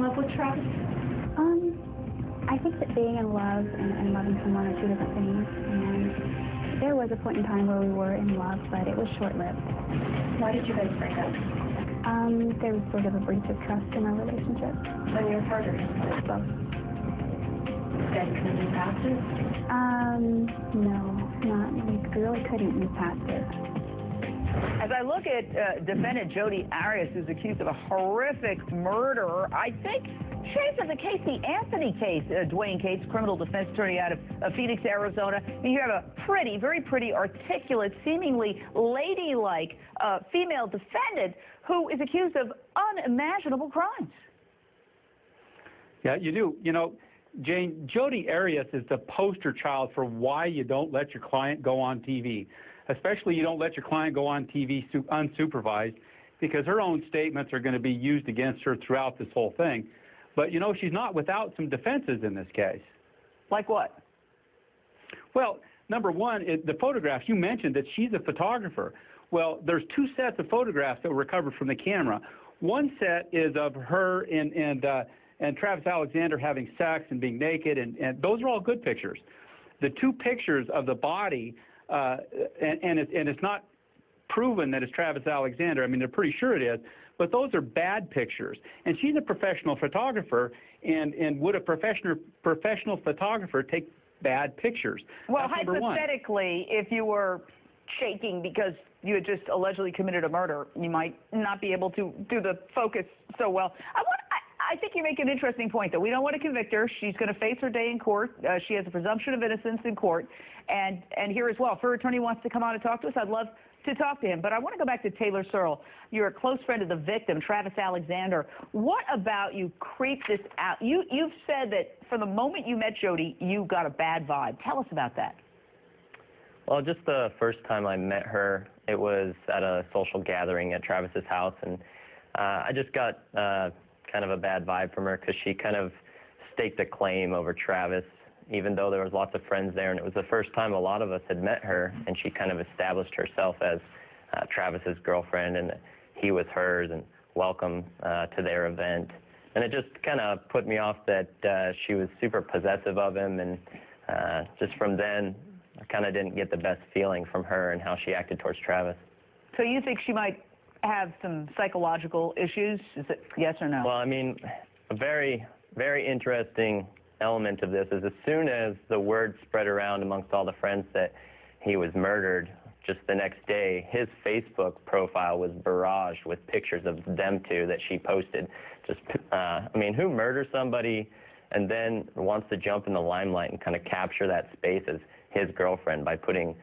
love with Travis? I think that being in love and loving someone are two different things. And there was a point in time where we were in love, but it was short-lived. Why did you guys break up? There was sort of a breach of trust in our relationship. When you were partners? Both. You guys couldn't move past it? No, not. We really couldn't move past it. As I look at defendant Jodi Arias, who's accused of a horrific murder, I think shades of the Casey Anthony case. Dwayne Cates, criminal defense attorney out of Phoenix, Arizona. And you have a pretty, very pretty, articulate, seemingly ladylike female defendant who is accused of unimaginable crimes. Yeah, you do. You know, Jane, Jodi Arias is the poster child for why you don't let your client go on TV. Especially you don't let your client go on TV unsupervised, because her own statements are going to be used against her throughout this whole thing. But, you know, she's not without some defenses in this case. Like what? Well, number one, the photographs, you mentioned that she's a photographer. Well, there's two sets of photographs that were recovered from the camera. One set is of her and Travis Alexander having sex and being naked, and those are all good pictures. The two pictures of the body, and it's not proven that it's Travis Alexander. I mean, they're pretty sure it is, but those are bad pictures. And she's a professional photographer, and would a professional photographer take bad pictures? Well, that's number one. Hypothetically, if you were shaking because you had just allegedly committed a murder, you might not be able to do the focus so well. I think you make an interesting point, though. We don't want to convict her. She's going to face her day in court. She has a presumption of innocence in court. And here as well, if her attorney wants to come on and talk to us, I'd love to talk to him. But I want to go back to Taylor Searle. You're a close friend of the victim, Travis Alexander. What about you creeped this out? You've said that from the moment you met Jodi, you got a bad vibe. Tell us about that. Well, just the first time I met her, it was at a social gathering at Travis's house, and I just got kind of a bad vibe from her because she kind of staked a claim over Travis, even though there was lots of friends there, and it was the first time a lot of us had met her, and she kind of established herself as Travis's girlfriend, and he was hers, and welcome to their event. And it just kind of put me off that she was super possessive of him, and just from then, I kind of didn't get the best feeling from her and how she acted towards Travis. So you think she might have some psychological issues? Is it yes or no? Well, I mean, a very, very interesting element of this is as soon as the word spread around amongst all the friends that he was murdered, just the next day, his Facebook profile was barraged with pictures of them two that she posted. Just, I mean, who murders somebody and then wants to jump in the limelight and kind of capture that space as his girlfriend by putting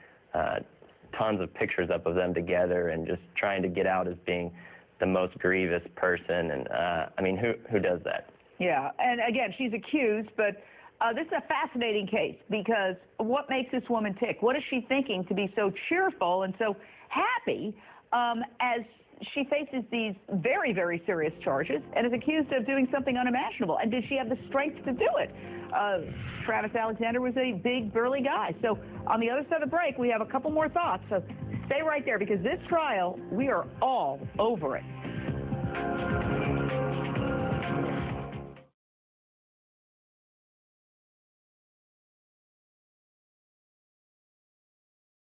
tons of pictures up of them together and just trying to get out as being the most grievous person? And I mean, who does that? Yeah, and again, she's accused, but this is a fascinating case because what makes this woman tick? What is she thinking to be so cheerful and so happy as she faces these very, very serious charges and is accused of doing something unimaginable? And did she have the strength to do it? Travis Alexander was a big, burly guy. So on the other side of the break, we have a couple more thoughts. So stay right there because this trial, we are all over it.